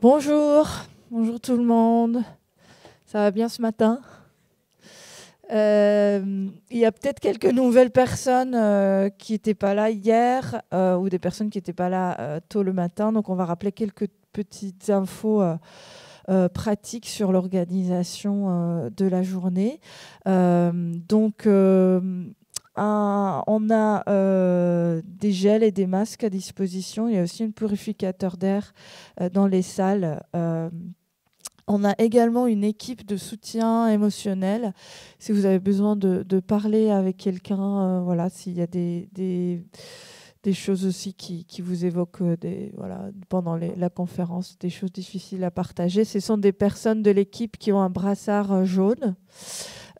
Bonjour, bonjour tout le monde. Ça va bien ce matin? Il y a peut-être quelques nouvelles personnes qui n'étaient pas là hier ou des personnes qui n'étaient pas là tôt le matin. Donc on va rappeler quelques petites infos pratiques sur l'organisation de la journée. On a des gels et des masques à disposition. Il y a aussi un purificateur d'air dans les salles. On a également une équipe de soutien émotionnel. Si vous avez besoin de parler avec quelqu'un, voilà, s'il y a des choses aussi qui vous évoquent voilà, pendant la conférence, des choses difficiles à partager, ce sont des personnes de l'équipe qui ont un brassard jaune.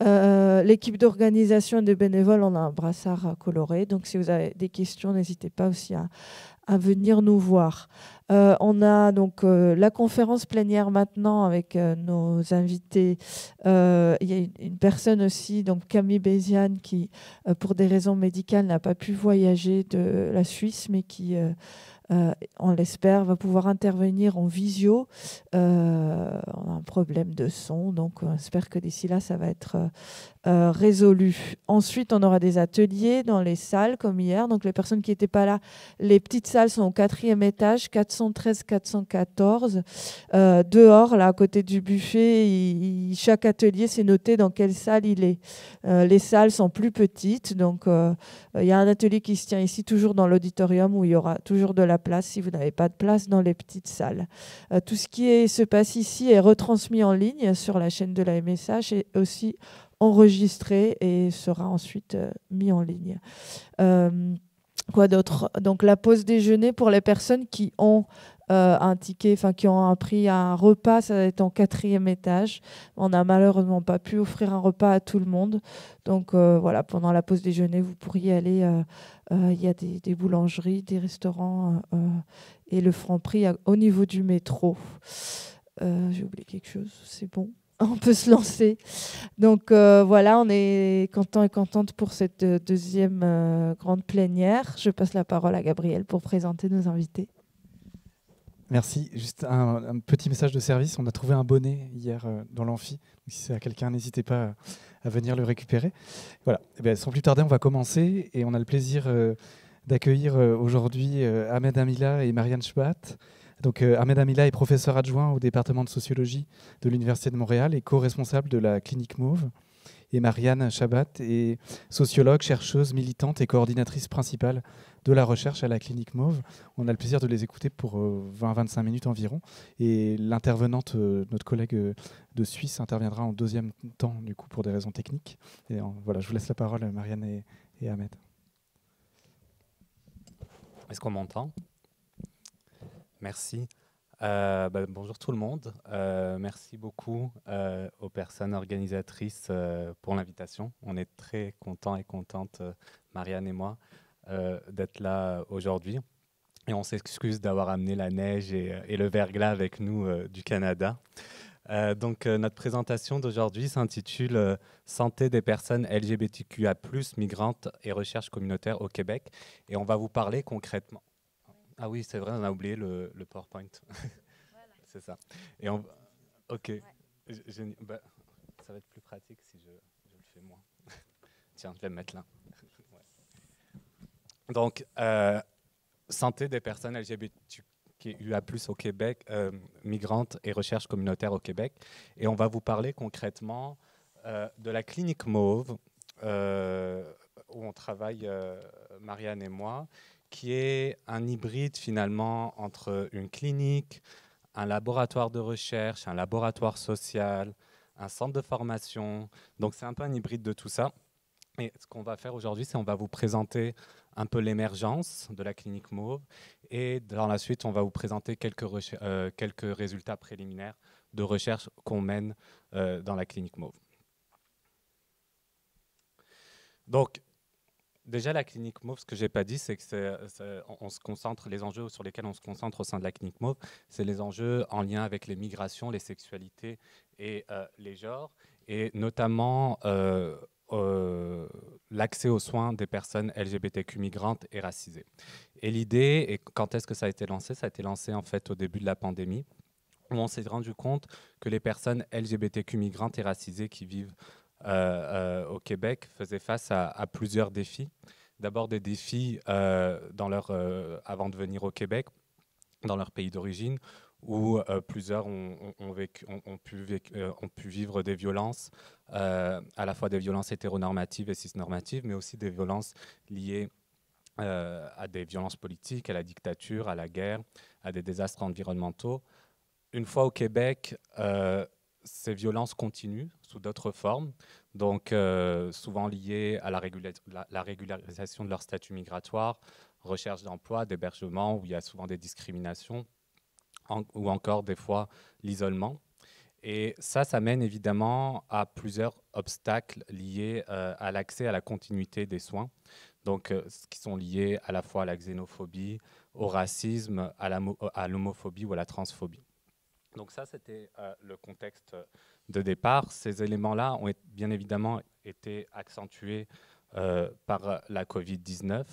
L'équipe d'organisation et de bénévoles, on a un brassard coloré. Donc, si vous avez des questions, n'hésitez pas aussi à venir nous voir. On a donc la conférence plénière maintenant avec nos invités. Il y a une personne aussi, donc Camille Béziane, qui, pour des raisons médicales, n'a pas pu voyager de la Suisse, mais qui, on l'espère, va pouvoir intervenir en visio. On a un problème de son, donc on espère que d'ici là, ça va être résolu. Ensuite, on aura des ateliers dans les salles comme hier. Donc les personnes qui n'étaient pas là, les petites salles sont au 4e étage, 413, 414. Dehors, là, à côté du buffet, chaque atelier, c'est noté dans quelle salle il est. Les salles sont plus petites. Donc il y a un atelier qui se tient ici, toujours dans l'auditorium, où il y aura toujours de la place si vous n'avez pas de place dans les petites salles. Tout ce qui se passe ici est retransmis en ligne sur la chaîne de la MSH et aussi enregistré et sera ensuite mis en ligne. Quoi d'autre? Donc la pause déjeuner pour les personnes qui ont un ticket, enfin qui ont pris un repas, ça va être en 4e étage. On n'a malheureusement pas pu offrir un repas à tout le monde. Donc voilà, pendant la pause déjeuner, vous pourriez aller. Il y a des boulangeries, des restaurants et le Franprix au niveau du métro. J'ai oublié quelque chose, c'est bon. On peut se lancer. Donc voilà, on est content et contente pour cette deuxième grande plénière. Je passe la parole à Gabriel pour présenter nos invités. Merci. Juste un petit message de service. On a trouvé un bonnet hier dans l'amphi. Si c'est à quelqu'un, n'hésitez pas à venir le récupérer. Voilà. Eh bien, sans plus tarder, on va commencer. Et on a le plaisir d'accueillir aujourd'hui Ahmed Amila et Marianne Schbat. Donc, Ahmed Amila est professeur adjoint au département de sociologie de l'Université de Montréal et co-responsable de la clinique Mauve. Et Marianne Chabat est sociologue, chercheuse, militante et coordinatrice principale de la recherche à la clinique Mauve. On a le plaisir de les écouter pour 20-25 minutes environ. Et l'intervenante, notre collègue de Suisse, interviendra en deuxième temps, du coup, pour des raisons techniques. Et voilà, je vous laisse la parole, Marianne et Ahmed. Est-ce qu'on m'entend? Merci. Bonjour tout le monde. Merci beaucoup aux personnes organisatrices pour l'invitation. On est très contents et contentes, Marianne et moi, d'être là aujourd'hui. Et on s'excuse d'avoir amené la neige et le verglas avec nous du Canada. Notre présentation d'aujourd'hui s'intitule Santé des personnes LGBTQIA+, migrantes et recherche communautaire au Québec. Et on va vous parler concrètement. Ah oui, c'est vrai, on a oublié le PowerPoint. Voilà. C'est ça. Et on... Ok. Ouais. Ça va être plus pratique si je le fais moi. Tiens, je vais me mettre là. Ouais. Donc, santé des personnes LGBTQIA+, au Québec, migrantes et recherche communautaire au Québec. Et on va vous parler concrètement de la clinique Mauve, où on travaille, Marianne et moi, qui est un hybride finalement entre une clinique, un laboratoire de recherche, un laboratoire social, un centre de formation. Donc c'est un peu un hybride de tout ça. Et ce qu'on va faire aujourd'hui, c'est on va vous présenter un peu l'émergence de la clinique Mauve et dans la suite, on va vous présenter quelques résultats préliminaires de recherche qu'on mène dans la clinique Mauve. Donc, déjà, la clinique Mauve, ce que je n'ai pas dit, c'est que on se concentre, les enjeux sur lesquels on se concentre au sein de la clinique Mauve, c'est les enjeux en lien avec les migrations, les sexualités et les genres, et notamment l'accès aux soins des personnes LGBTQ migrantes et racisées. Et l'idée, et quand est-ce que ça a été lancé? Ça a été lancé en fait au début de la pandémie, où on s'est rendu compte que les personnes LGBTQ migrantes et racisées qui vivent au Québec faisaient face à plusieurs défis. D'abord des défis avant de venir au Québec, dans leur pays d'origine, où plusieurs ont pu vivre des violences, à la fois des violences hétéronormatives et cisnormatives, mais aussi des violences liées à des violences politiques, à la dictature, à la guerre, à des désastres environnementaux. Une fois au Québec, ces violences continuent sous d'autres formes, donc souvent liées à la régularisation de leur statut migratoire, recherche d'emploi, d'hébergement, où il y a souvent des discriminations, ou encore des fois l'isolement. Et ça mène évidemment à plusieurs obstacles liés à l'accès à la continuité des soins, donc qui sont liés à la fois à la xénophobie, au racisme, à l'homophobie ou à la transphobie. Donc ça, c'était le contexte de départ. Ces éléments-là ont bien évidemment été accentués par la Covid-19.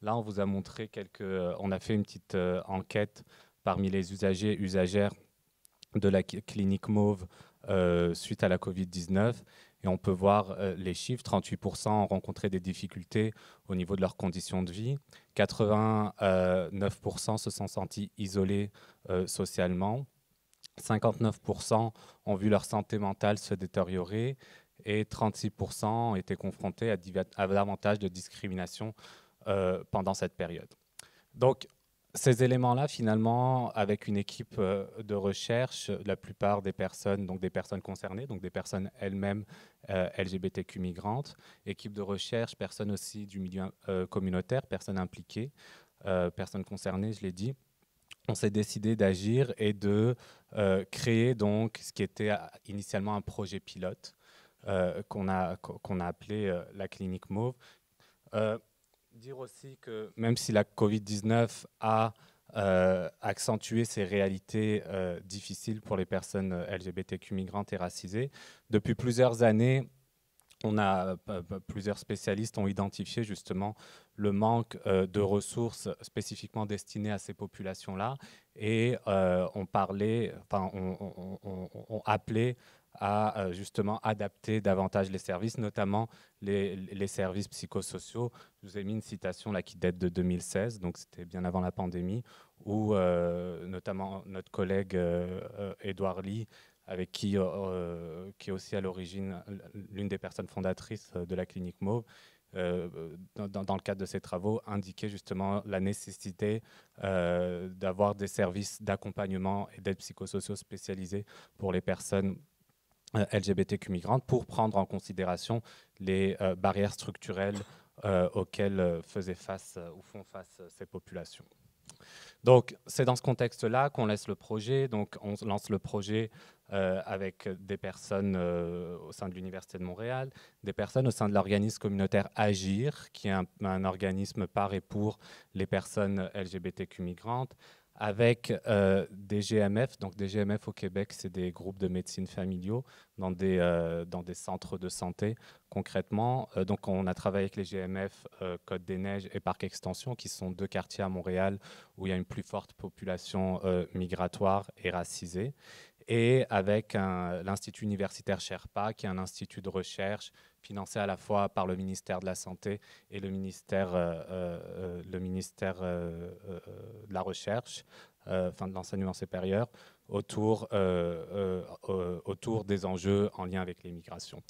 Là, on vous a montré on a fait une petite enquête parmi les usagers et usagères de la clinique Mauve suite à la Covid-19. Et on peut voir les chiffres. 38% ont rencontré des difficultés au niveau de leurs conditions de vie. 89% se sont sentis isolés socialement. 59% ont vu leur santé mentale se détériorer et 36% ont été confrontés à davantage de discrimination pendant cette période. Donc, ces éléments-là, finalement, avec une équipe de recherche, la plupart des personnes, donc des personnes concernées, donc des personnes elles-mêmes LGBTQ migrantes, équipe de recherche, personnes aussi du milieu communautaire, personnes impliquées, personnes concernées, je l'ai dit, on s'est décidé d'agir et de créer donc ce qui était initialement un projet pilote qu'on a appelé la clinique Mauve. Dire aussi que même si la Covid-19 a accentué ces réalités difficiles pour les personnes LGBTQ migrantes et racisées, depuis plusieurs années, plusieurs spécialistes ont identifié justement le manque de ressources spécifiquement destinées à ces populations-là et ont appelé à justement adapter davantage les services, notamment les services psychosociaux. Je vous ai mis une citation là qui date de 2016, donc c'était bien avant la pandémie, où notamment notre collègue Édouard Lee, avec qui est aussi à l'origine l'une des personnes fondatrices de la clinique Mauve, dans le cadre de ses travaux, indiquait justement la nécessité d'avoir des services d'accompagnement et d'aide psychosociaux spécialisés pour les personnes LGBTQ migrantes pour prendre en considération les barrières structurelles auxquelles font face ces populations. Donc, c'est dans ce contexte-là qu'on lance le projet. Donc, on lance le projet avec des personnes au sein de l'Université de Montréal, des personnes au sein de l'organisme communautaire Agir, qui est un organisme par et pour les personnes LGBTQ migrantes, avec des GMF. Donc, des GMF au Québec, c'est des groupes de médecine familiaux dans des centres de santé, concrètement. Donc, on a travaillé avec les GMF Côte-des-Neiges et Parc Extension, qui sont deux quartiers à Montréal où il y a une plus forte population migratoire et racisée, et avec l'Institut universitaire Sherpa, qui est un institut de recherche financé à la fois par le ministère de la Santé et le ministère de la Recherche, de l'enseignement supérieur, autour des enjeux en lien avec les migrations.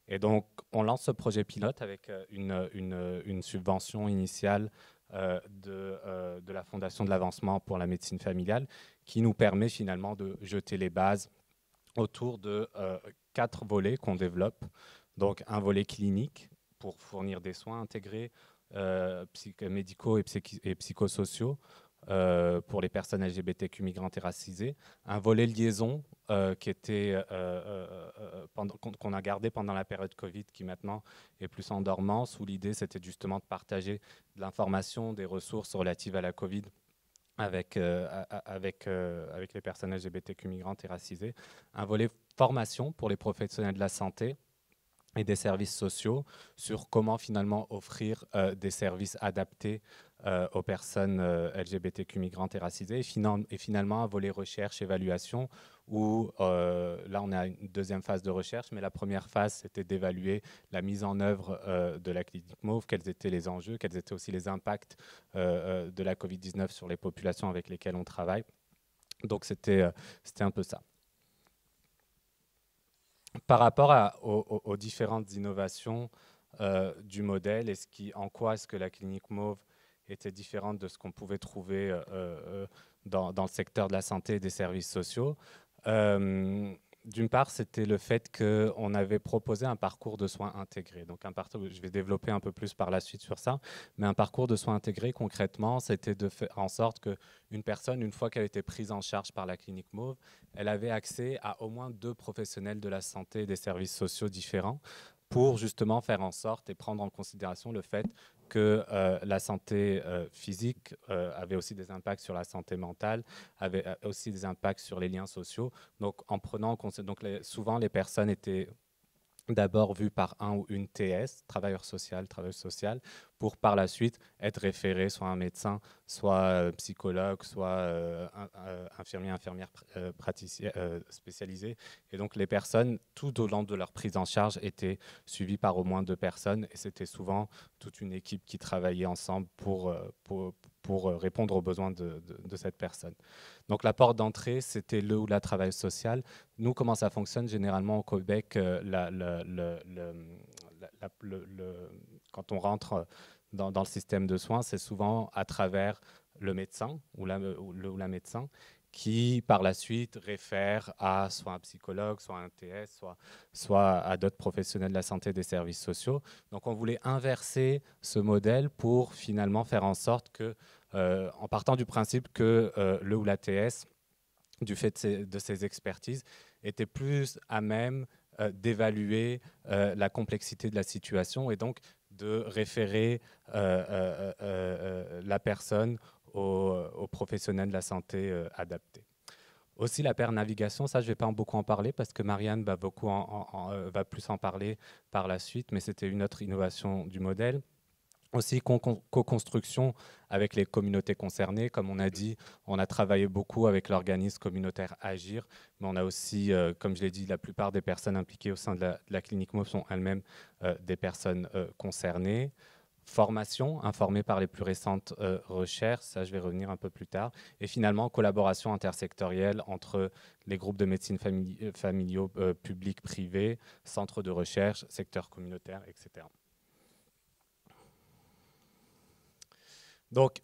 Et donc, on lance ce projet pilote avec une subvention initiale de la Fondation de l'avancement pour la médecine familiale, qui nous permet finalement de jeter les bases autour de 4 volets qu'on développe. Donc un volet clinique pour fournir des soins intégrés médicaux et psychosociaux pour les personnes LGBTQ migrantes et racisées. Un volet liaison qu'on a gardé pendant la période Covid, qui maintenant est plus en dormance, où l'idée c'était justement de partager de l'information, des ressources relatives à la Covid avec les personnes LGBTQ migrantes et racisées. Un volet formation pour les professionnels de la santé, et des services sociaux sur comment finalement offrir des services adaptés aux personnes LGBTQ migrantes et racisées, et finalement un volet recherche-évaluation où là on a une deuxième phase de recherche, mais la première phase c'était d'évaluer la mise en œuvre de la clinique MAUVE, quels étaient les enjeux, quels étaient aussi les impacts de la Covid-19 sur les populations avec lesquelles on travaille. Donc c'était un peu ça. Par rapport aux différentes innovations du modèle, en quoi est-ce que la clinique MAUVE était différente de ce qu'on pouvait trouver dans le secteur de la santé et des services sociaux. D'une part, c'était le fait qu'on avait proposé un parcours de soins intégrés. Donc, je vais développer un peu plus par la suite sur ça, mais un parcours de soins intégrés, concrètement, c'était de faire en sorte qu'une personne, une fois qu'elle était prise en charge par la clinique MAUVE, elle avait accès à au moins 2 professionnels de la santé et des services sociaux différents pour justement faire en sorte et prendre en considération le fait que la santé physique avait aussi des impacts sur la santé mentale, avait aussi des impacts sur les liens sociaux. Donc, en prenant en compte, souvent les personnes étaient d'abord vues par un ou une TS, travailleuse sociale, pour par la suite être référé soit un médecin, soit psychologue, soit infirmière praticien spécialisé. Et donc les personnes, tout au long de leur prise en charge, étaient suivies par au moins 2 personnes. Et c'était souvent toute une équipe qui travaillait ensemble pour répondre aux besoins de cette personne. Donc la porte d'entrée, c'était le ou la travailleuse sociale. Nous, comment ça fonctionne généralement au Québec, quand on rentre dans le système de soins, c'est souvent à travers le médecin ou la médecin qui, par la suite, réfère à soit un psychologue, soit un TS, soit à d'autres professionnels de la santé et des services sociaux. Donc, on voulait inverser ce modèle pour finalement faire en sorte que, en partant du principe que le ou la TS, du fait de ses expertises, était plus à même d'évaluer la complexité de la situation et donc de référer la personne aux professionnels de la santé adaptés. Aussi la paire navigation, ça je ne vais pas beaucoup en parler parce que Marianne va, va plus en parler par la suite, mais c'était une autre innovation du modèle. Aussi, co-construction avec les communautés concernées. Comme on a dit, on a travaillé beaucoup avec l'organisme communautaire Agir, mais on a aussi, comme je l'ai dit, la plupart des personnes impliquées au sein de la clinique MAUVE sont elles-mêmes des personnes concernées. Formation, informée par les plus récentes recherches, ça je vais revenir un peu plus tard. Et finalement, collaboration intersectorielle entre les groupes de médecine familiaux publics, privés, centres de recherche, secteurs communautaires, etc. Donc,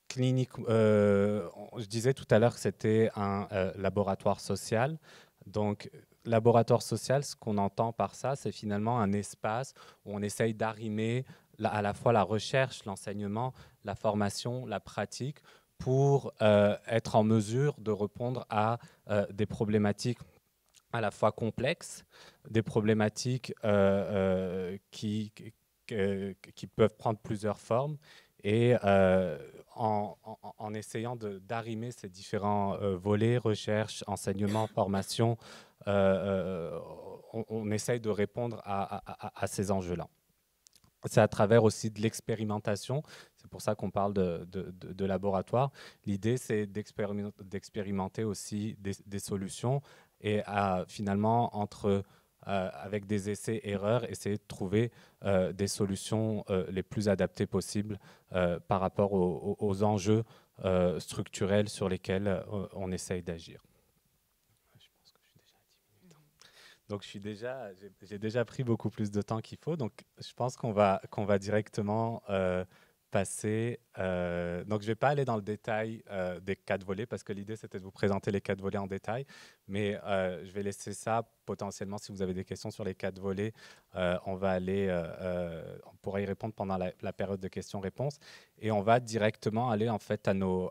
clinique, je disais tout à l'heure que c'était un laboratoire social. Donc, laboratoire social, ce qu'on entend par ça, c'est finalement un espace où on essaye d'arrimer à la fois la recherche, l'enseignement, la formation, la pratique, pour être en mesure de répondre à des problématiques à la fois complexes, des problématiques qui peuvent prendre plusieurs formes, et en essayant d'arrimer ces différents volets, recherche, enseignement, formation, on essaye de répondre à ces enjeux-là. C'est à travers aussi de l'expérimentation, c'est pour ça qu'on parle de laboratoire. L'idée, c'est d'expérimenter aussi des solutions et finalement, avec des essais-erreurs, essayer de trouver des solutions les plus adaptées possibles par rapport aux enjeux structurels sur lesquels on essaye d'agir. Je pense que je suis déjà à 10 minutes. Donc j'ai déjà pris beaucoup plus de temps qu'il faut. Donc je pense qu'on va directement passer. Donc je ne vais pas aller dans le détail des 4 volets parce que l'idée c'était de vous présenter les 4 volets en détail. Mais je vais laisser ça potentiellement si vous avez des questions sur les 4 volets. On pourra y répondre pendant la période de questions-réponses. Et on va directement aller en fait aux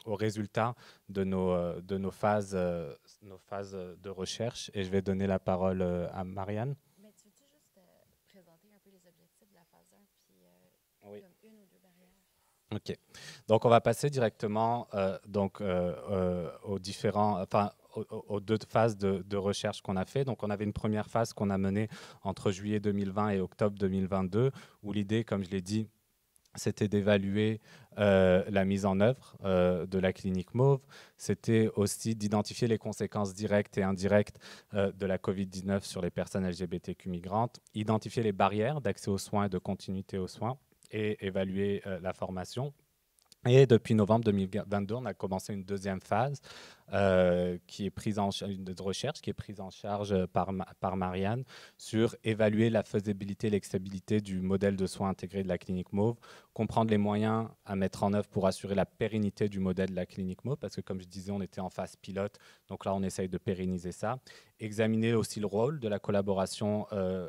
résultats de nos phases de recherche. Et je vais donner la parole à Marianne. Mais tu veux-tu juste présenter un peu les objectifs de la phase 1 puis oui. comme une ou 2 barrières? OK. Donc, on va passer directement aux aux 2 phases de recherche qu'on a fait. Donc, on avait une première phase qu'on a menée entre juillet 2020 et octobre 2022, où l'idée, comme je l'ai dit, c'était d'évaluer la mise en œuvre de la clinique Mauve. C'était aussi d'identifier les conséquences directes et indirectes de la COVID-19 sur les personnes LGBTQ migrantes, identifier les barrières d'accès aux soins et de continuité aux soins et évaluer la formation. Et depuis novembre 2022, on a commencé une deuxième phase qui est prise de recherche qui est prise en charge par Marianne sur évaluer la faisabilité et l'excellabilité du modèle de soins intégré de la clinique Mauve, comprendre les moyens à mettre en œuvre pour assurer la pérennité du modèle de la clinique Mauve, parce que comme je disais, on était en phase pilote, donc là on essaye de pérenniser ça, examiner aussi le rôle de la collaboration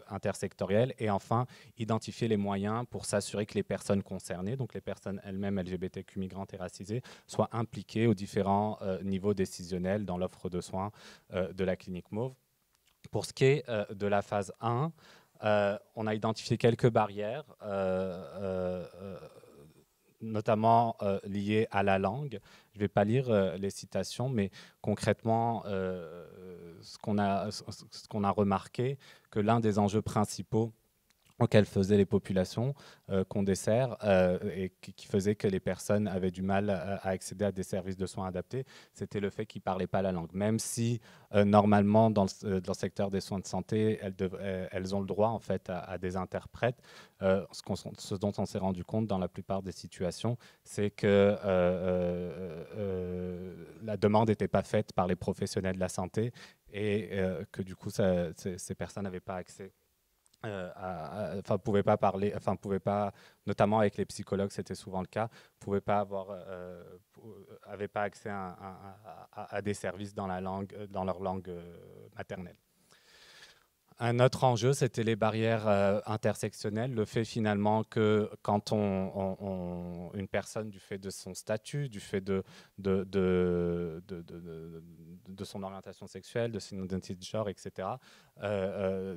intersectorielle et enfin identifier les moyens pour s'assurer que les personnes concernées, donc les personnes elles-mêmes LGBTQ migrantes et racisées, soient impliquées aux différents niveaux décisionnels dans l'offre de soins de la clinique Mauve. Pour ce qui est de la phase 1, on a identifié quelques barrières, notamment liées à la langue. Je ne vais pas lire les citations, mais concrètement, ce qu'on a remarqué, que l'un des enjeux principaux auxquelles faisaient les populations qu'on dessert et qui faisait que les personnes avaient du mal à accéder à des services de soins adaptés, c'était le fait qu'ils ne parlaient pas la langue. Même si, normalement, dans le secteur des soins de santé, elles ont le droit en fait, à des interprètes, ce dont on s'est rendu compte dans la plupart des situations, c'est que la demande n'était pas faite par les professionnels de la santé et que du coup, ces personnes n'avaient pas accès. Pouvaient pas parler, pouvaient pas, notamment avec les psychologues, c'était souvent le cas, pouvaient pas avaient pas accès à des services dans leur langue maternelle. Un autre enjeu, c'était les barrières intersectionnelles, le fait finalement que quand une personne, du fait de son statut, du fait de son orientation sexuelle, de son identité de genre, etc.,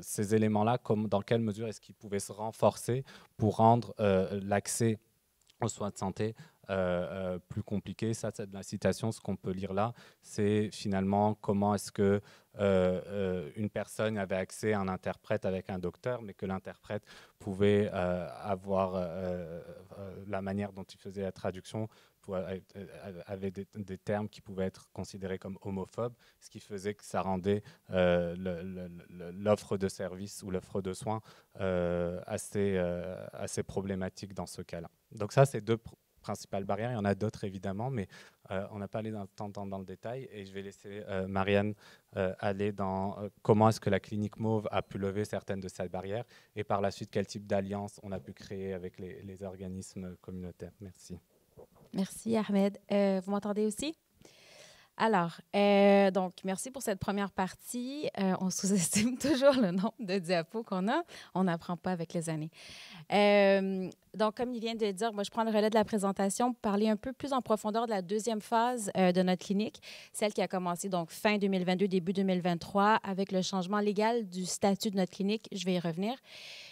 ces éléments-là, dans quelle mesure est-ce qu'ils pouvaient se renforcer pour rendre l'accès aux soins de santé plus compliqué. Ça, c'est de la citation. Ce qu'on peut lire là, c'est finalement comment est-ce que une personne avait accès à un interprète avec un docteur, mais que l'interprète pouvait avoir la manière dont il faisait la traduction avait des termes qui pouvaient être considérés comme homophobes, ce qui faisait que ça rendait l'offre de services ou l'offre de soins assez problématique dans ce cas-là. Donc ça, c'est deux principales barrières. Il y en a d'autres, évidemment, mais on n'a pas allé dans le détail. Et je vais laisser Marianne aller dans comment est-ce que la clinique Mauve a pu lever certaines de ces barrières et par la suite, quel type d'alliance on a pu créer avec les organismes communautaires. Merci. Merci, Ahmed. Vous m'entendez aussi? Alors, donc, merci pour cette première partie. On sous-estime toujours le nombre de diapos qu'on a. On n'apprend pas avec les années. Donc, comme il vient de dire, moi, je prends le relais de la présentation pour parler un peu plus en profondeur de la deuxième phase de notre clinique, celle qui a commencé donc fin 2022, début 2023, avec le changement légal du statut de notre clinique. Je vais y revenir.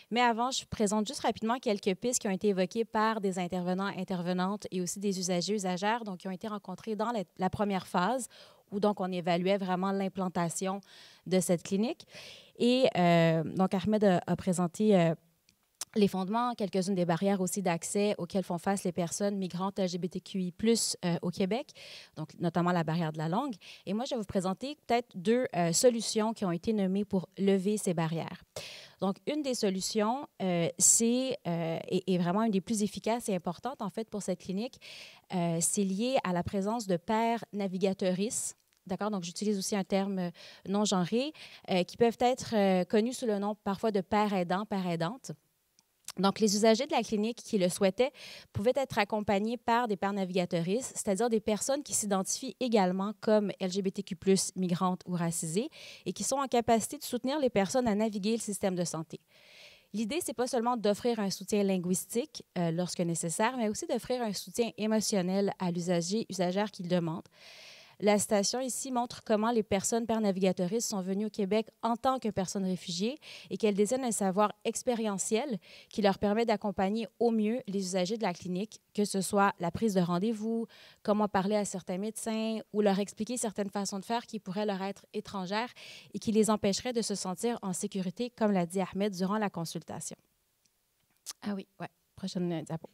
Mais avant, je présente juste rapidement quelques pistes qui ont été évoquées par des intervenants, intervenantes et aussi des usagers, usagères, donc qui ont été rencontrés dans la première phase où donc on évaluait vraiment l'implantation de cette clinique. Et donc Ahmed a présenté les fondements, quelques-unes des barrières aussi d'accès auxquelles font face les personnes migrantes LGBTQI+, au Québec, donc notamment la barrière de la langue. Et moi, je vais vous présenter peut-être deux solutions qui ont été nommées pour lever ces barrières. Donc, une des solutions, c'est vraiment une des plus efficaces et importantes, en fait, pour cette clinique, c'est lié à la présence de pairs navigatrices. D'accord? Donc, j'utilise aussi un terme non genré, qui peuvent être connus sous le nom parfois de pairs aidants, pairs aidantes. Donc, les usagers de la clinique qui le souhaitaient pouvaient être accompagnés par des pairs navigatrices, c'est-à-dire des personnes qui s'identifient également comme LGBTQ+, migrantes ou racisées, et qui sont en capacité de soutenir les personnes à naviguer le système de santé. L'idée, c'est pas seulement d'offrir un soutien linguistique lorsque nécessaire, mais aussi d'offrir un soutien émotionnel à l'usager, usagère qui le demande. La citation ici montre comment les personnes pères navigatrices sont venues au Québec en tant que personnes réfugiées et qu'elles détiennent un savoir expérientiel qui leur permet d'accompagner au mieux les usagers de la clinique, que ce soit la prise de rendez-vous, comment parler à certains médecins ou leur expliquer certaines façons de faire qui pourraient leur être étrangères et qui les empêcheraient de se sentir en sécurité, comme l'a dit Ahmed durant la consultation. Ah oui, ouais, prochaine diapo.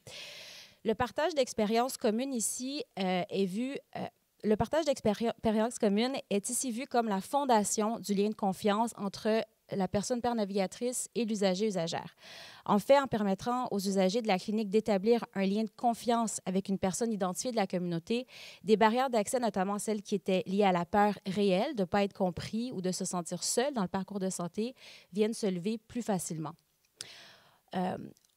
Le partage d'expériences communes ici est vu... le partage d'expériences communes est ici vu comme la fondation du lien de confiance entre la personne père navigatrice et l'usager-usagère. En fait, en permettant aux usagers de la clinique d'établir un lien de confiance avec une personne identifiée de la communauté, des barrières d'accès, notamment celles qui étaient liées à la peur réelle de ne pas être compris ou de se sentir seul dans le parcours de santé, viennent se lever plus facilement.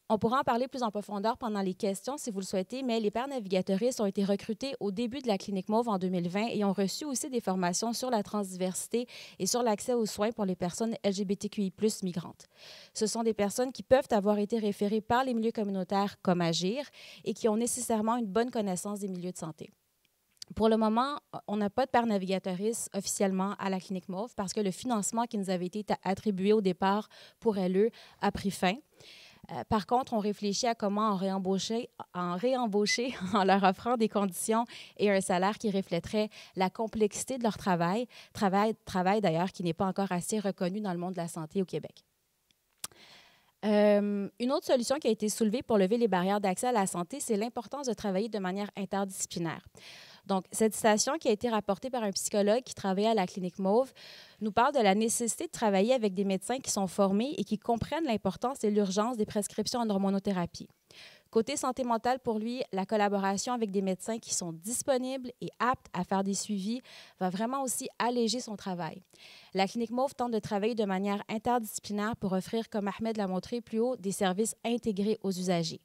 On pourra en parler plus en profondeur pendant les questions si vous le souhaitez, mais les pères navigatrices ont été recrutés au début de la Clinique Mauve en 2020 et ont reçu aussi des formations sur la transdiversité et sur l'accès aux soins pour les personnes LGBTQI+ migrantes. Ce sont des personnes qui peuvent avoir été référées par les milieux communautaires comme Agir et qui ont nécessairement une bonne connaissance des milieux de santé. Pour le moment, on n'a pas de père navigatrice officiellement à la Clinique Mauve parce que le financement qui nous avait été attribué au départ pour LE a pris fin. Par contre, on réfléchit à comment en réembaucher en leur offrant des conditions et un salaire qui reflèteraient la complexité de leur travail d'ailleurs qui n'est pas encore assez reconnu dans le monde de la santé au Québec. Une autre solution qui a été soulevée pour lever les barrières d'accès à la santé, c'est l'importance de travailler de manière interdisciplinaire. Donc, cette citation qui a été rapportée par un psychologue qui travaillait à la Clinique Mauve nous parle de la nécessité de travailler avec des médecins qui sont formés et qui comprennent l'importance et l'urgence des prescriptions en hormonothérapie. Côté santé mentale, pour lui, la collaboration avec des médecins qui sont disponibles et aptes à faire des suivis va vraiment aussi alléger son travail. La Clinique Mauve tente de travailler de manière interdisciplinaire pour offrir, comme Ahmed l'a montré plus haut, des services intégrés aux usagers.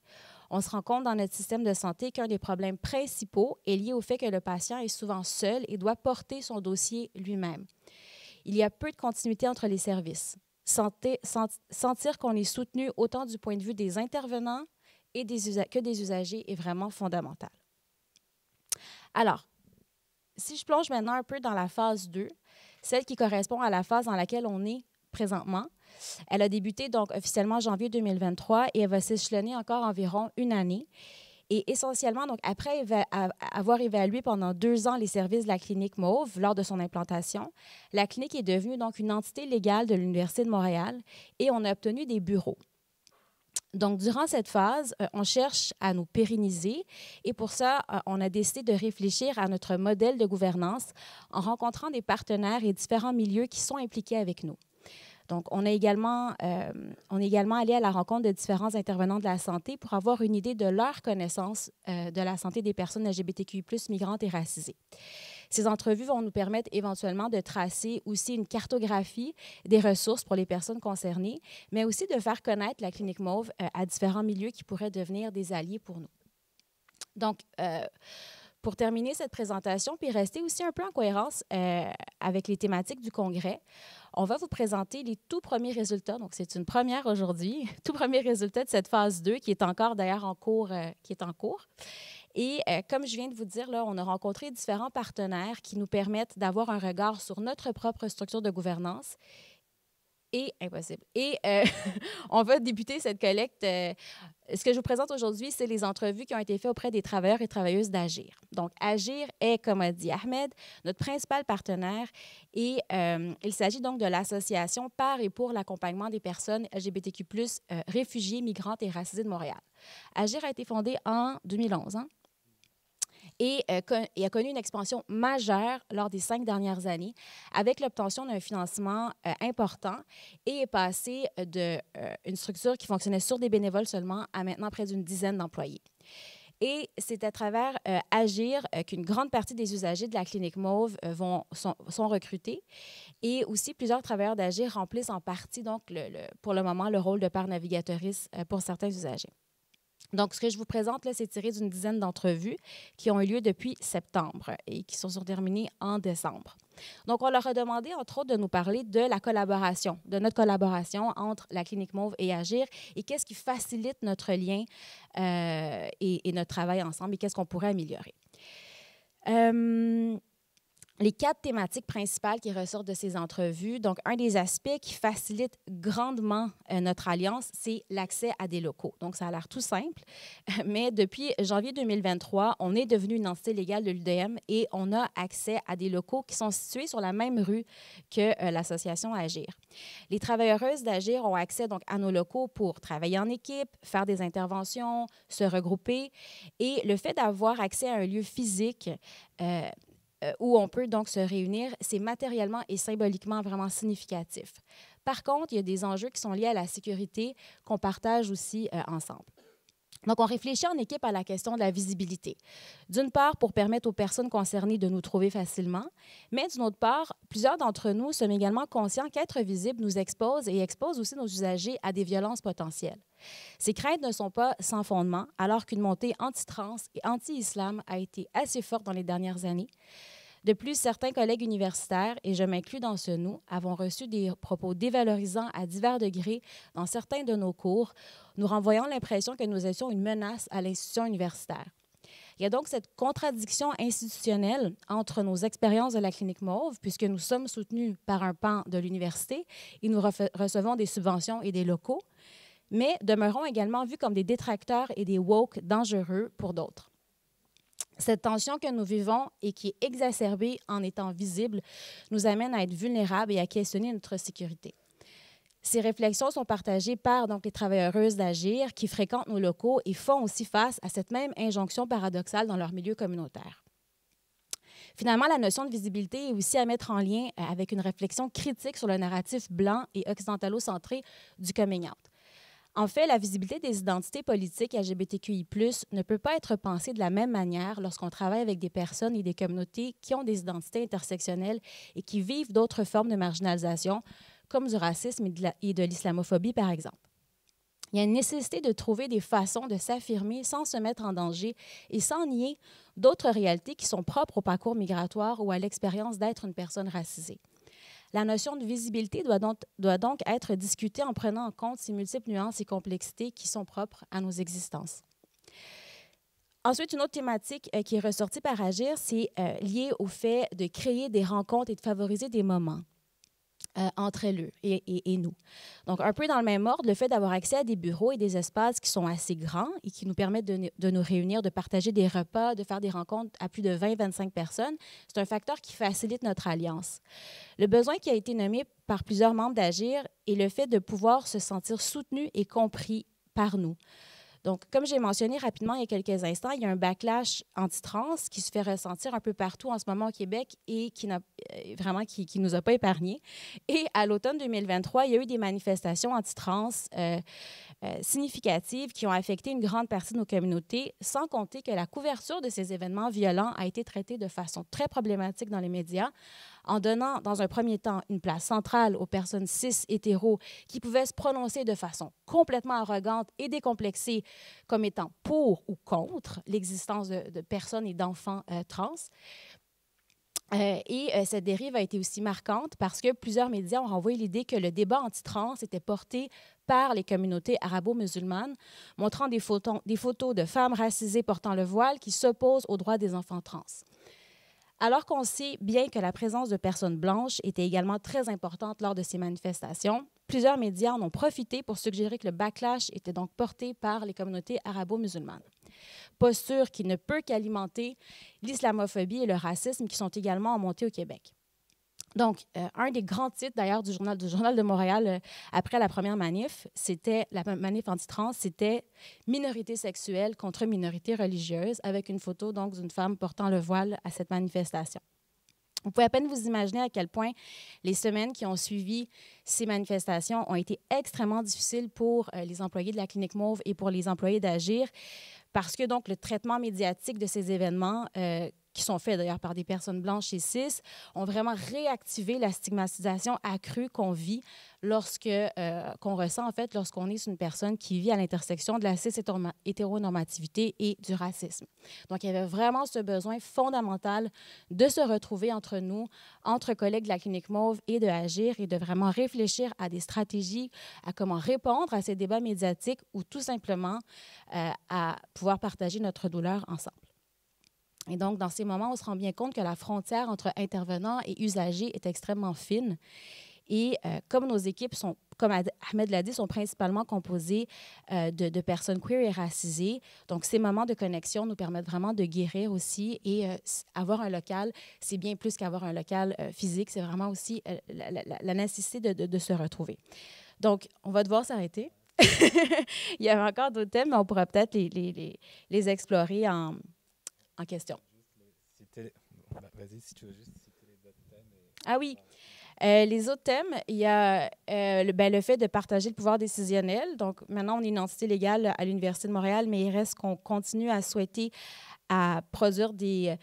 On se rend compte dans notre système de santé qu'un des problèmes principaux est lié au fait que le patient est souvent seul et doit porter son dossier lui-même. Il y a peu de continuité entre les services. Sentir qu'on est soutenu autant du point de vue des intervenants et que des usagers est vraiment fondamental. Alors, si je plonge maintenant un peu dans la phase 2, celle qui correspond à la phase dans laquelle on est présentement, elle a débuté donc officiellement en janvier 2023 et elle va s'échelonner encore environ une année. Et essentiellement, donc, après avoir évalué pendant 2 ans les services de la Clinique Mauve lors de son implantation, la clinique est devenue donc une entité légale de l'Université de Montréal et on a obtenu des bureaux. Donc, durant cette phase, on cherche à nous pérenniser et pour ça, on a décidé de réfléchir à notre modèle de gouvernance en rencontrant des partenaires et différents milieux qui sont impliqués avec nous. Donc, on est également allé à la rencontre de différents intervenants de la santé pour avoir une idée de leur connaissance de la santé des personnes LGBTQI+, migrantes et racisées. Ces entrevues vont nous permettre éventuellement de tracer aussi une cartographie des ressources pour les personnes concernées, mais aussi de faire connaître la Clinique Mauve à différents milieux qui pourraient devenir des alliés pour nous. Donc, pour terminer cette présentation, puis rester aussi un peu en cohérence avec les thématiques du congrès, on va vous présenter les tout premiers résultats. Donc, c'est une première aujourd'hui, tout premiers résultats de cette phase 2 qui est encore d'ailleurs en cours. Et comme je viens de vous dire, là, on a rencontré différents partenaires qui nous permettent d'avoir un regard sur notre propre structure de gouvernance. Et impossible. Et on va débuter cette collecte. Ce que je vous présente aujourd'hui, c'est les entrevues qui ont été faites auprès des travailleurs et travailleuses d'Agir. Donc, Agir est, comme a dit Ahmed, notre principal partenaire et il s'agit donc de l'association par et pour l'accompagnement des personnes LGBTQ+, réfugiées, migrantes et racisées de Montréal. Agir a été fondé en 2011, et a connu une expansion majeure lors des 5 dernières années avec l'obtention d'un financement important et est passé d'une structure qui fonctionnait sur des bénévoles seulement à maintenant près d'une dizaine d'employés. Et c'est à travers Agir qu'une grande partie des usagers de la Clinique Mauve sont recrutés. Et aussi, plusieurs travailleurs d'Agir remplissent en partie, donc, pour le moment, le rôle de père navigatrice pour certains usagers. Donc, ce que je vous présente, là, c'est tiré d'une dizaine d'entrevues qui ont eu lieu depuis septembre et qui sont terminées en décembre. Donc, on leur a demandé, entre autres, de nous parler de la collaboration, de notre collaboration entre la Clinique Mauve et Agir et qu'est-ce qui facilite notre lien et notre travail ensemble et qu'est-ce qu'on pourrait améliorer. les 4 thématiques principales qui ressortent de ces entrevues. Donc, un des aspects qui facilite grandement notre alliance, c'est l'accès à des locaux. Donc, ça a l'air tout simple, mais depuis janvier 2023, on est devenu une entité légale de l'UDM et on a accès à des locaux qui sont situés sur la même rue que l'association Agir. Les travailleuses d'Agir ont accès donc à nos locaux pour travailler en équipe, faire des interventions, se regrouper. Et le fait d'avoir accès à un lieu physique où on peut donc se réunir, c'est matériellement et symboliquement vraiment significatif. Par contre, il y a des enjeux qui sont liés à la sécurité qu'on partage aussi ensemble. Donc, on réfléchit en équipe à la question de la visibilité. D'une part, pour permettre aux personnes concernées de nous trouver facilement, mais d'une autre part, plusieurs d'entre nous sommes également conscients qu'être visible nous expose et expose aussi nos usagers à des violences potentielles. Ces craintes ne sont pas sans fondement, alors qu'une montée anti-trans et anti-islam a été assez forte dans les dernières années. De plus, certains collègues universitaires, et je m'inclus dans ce nous, avons reçu des propos dévalorisants à divers degrés dans certains de nos cours, nous renvoyant l'impression que nous étions une menace à l'institution universitaire. Il y a donc cette contradiction institutionnelle entre nos expériences de la Clinique Mauve, puisque nous sommes soutenus par un pan de l'université et nous recevons des subventions et des locaux, mais demeurons également vus comme des détracteurs et des woke dangereux pour d'autres. Cette tension que nous vivons et qui est exacerbée en étant visible nous amène à être vulnérables et à questionner notre sécurité. Ces réflexions sont partagées par donc, les travailleuses d'Agir qui fréquentent nos locaux et font aussi face à cette même injonction paradoxale dans leur milieu communautaire. Finalement, la notion de visibilité est aussi à mettre en lien avec une réflexion critique sur le narratif blanc et occidentalo-centré du coming out. En fait, la visibilité des identités politiques LGBTQI+, ne peut pas être pensée de la même manière lorsqu'on travaille avec des personnes et des communautés qui ont des identités intersectionnelles et qui vivent d'autres formes de marginalisation, comme du racisme et de l'islamophobie, par exemple. Il y a une nécessité de trouver des façons de s'affirmer sans se mettre en danger et sans nier d'autres réalités qui sont propres au parcours migratoire ou à l'expérience d'être une personne racisée. La notion de visibilité doit donc être discutée en prenant en compte ces multiples nuances et complexités qui sont propres à nos existences. Ensuite, une autre thématique qui est ressortie par Agir, c'est lié au fait de créer des rencontres et de favoriser des moments entre eux et nous. Donc, un peu dans le même ordre, le fait d'avoir accès à des bureaux et des espaces qui sont assez grands et qui nous permettent de nous réunir, de partager des repas, de faire des rencontres à plus de 20-25 personnes, c'est un facteur qui facilite notre alliance. Le besoin qui a été nommé par plusieurs membres d'Agir est le fait de pouvoir se sentir soutenu et compris par nous. Donc, comme j'ai mentionné rapidement il y a quelques instants, il y a un backlash anti-trans qui se fait ressentir un peu partout en ce moment au Québec et qui nous a pas épargnés. Et à l'automne 2023, il y a eu des manifestations anti-trans significatives qui ont affecté une grande partie de nos communautés, sans compter que la couverture de ces événements violents a été traitée de façon très problématique dans les médias, en donnant, dans un premier temps, une place centrale aux personnes cis hétéros qui pouvaient se prononcer de façon complètement arrogante et décomplexée comme étant pour ou contre l'existence de personnes et d'enfants trans. Cette dérive a été aussi marquante parce que plusieurs médias ont renvoyé l'idée que le débat anti-trans était porté par les communautés arabo-musulmanes, montrant des photos de femmes racisées portant le voile qui s'opposent aux droits des enfants trans. Alors qu'on sait bien que la présence de personnes blanches était également très importante lors de ces manifestations, plusieurs médias en ont profité pour suggérer que le backlash était donc porté par les communautés arabo-musulmanes. Posture qui ne peut qu'alimenter l'islamophobie et le racisme qui sont également en montée au Québec. Donc, un des grands titres, d'ailleurs, du Journal de Montréal, après la première manif, la manif anti-trans, c'était « Minorité sexuelle contre minorité religieuse », avec une photo donc d'une femme portant le voile à cette manifestation. Vous pouvez à peine vous imaginer à quel point les semaines qui ont suivi ces manifestations ont été extrêmement difficiles pour les employés de la Clinique Mauve et pour les employés d'Agir, parce que donc le traitement médiatique de ces événements qui sont faits d'ailleurs par des personnes blanches et cis, ont vraiment réactivé la stigmatisation accrue qu'on vit qu'on ressent en fait lorsqu'on est une personne qui vit à l'intersection de la cis-hétéronormativité et du racisme. Donc, il y avait vraiment ce besoin fondamental de se retrouver entre nous, entre collègues de la Clinique Mauve et de Agir, et de vraiment réfléchir à des stratégies, à comment répondre à ces débats médiatiques ou tout simplement à pouvoir partager notre douleur ensemble. Et donc, dans ces moments, on se rend bien compte que la frontière entre intervenants et usagers est extrêmement fine. Et comme nos équipes sont, comme Ahmed l'a dit, sont principalement composées de personnes queer et racisées, donc ces moments de connexion nous permettent vraiment de guérir aussi. Et avoir un local, c'est bien plus qu'avoir un local physique, c'est vraiment aussi la nécessité de se retrouver. Donc, on va devoir s'arrêter. Il y avait encore d'autres thèmes, mais on pourra peut-être les explorer en question. Vas-y, si tu veux juste citer les autres thèmes. Ah oui. Les autres thèmes, il y a le fait de partager le pouvoir décisionnel. Donc, maintenant, on est une entité légale à l'Université de Montréal, mais il reste qu'on continue à souhaiter à produire des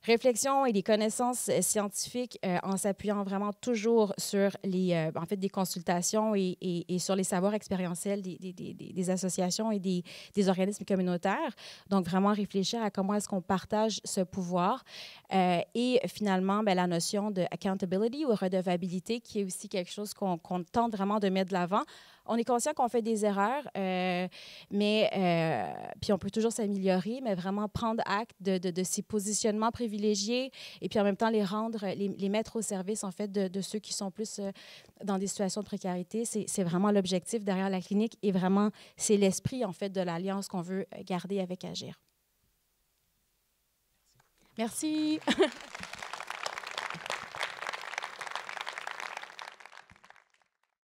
réflexions et des connaissances scientifiques en s'appuyant vraiment toujours sur des consultations et sur les savoirs expérientiels des associations et des organismes communautaires. Donc, vraiment réfléchir à comment est-ce qu'on partage ce pouvoir. Et finalement, la notion de accountability ou redevabilité, qui est aussi quelque chose qu'on tente vraiment de mettre de l'avant. On est conscient qu'on fait des erreurs, puis on peut toujours s'améliorer, mais vraiment prendre acte de ces positionnements privilégiés et puis en même temps les mettre au service en fait de ceux qui sont plus dans des situations de précarité. C'est vraiment l'objectif derrière la clinique et vraiment c'est l'esprit en fait de l'alliance qu'on veut garder avec Agir. Merci.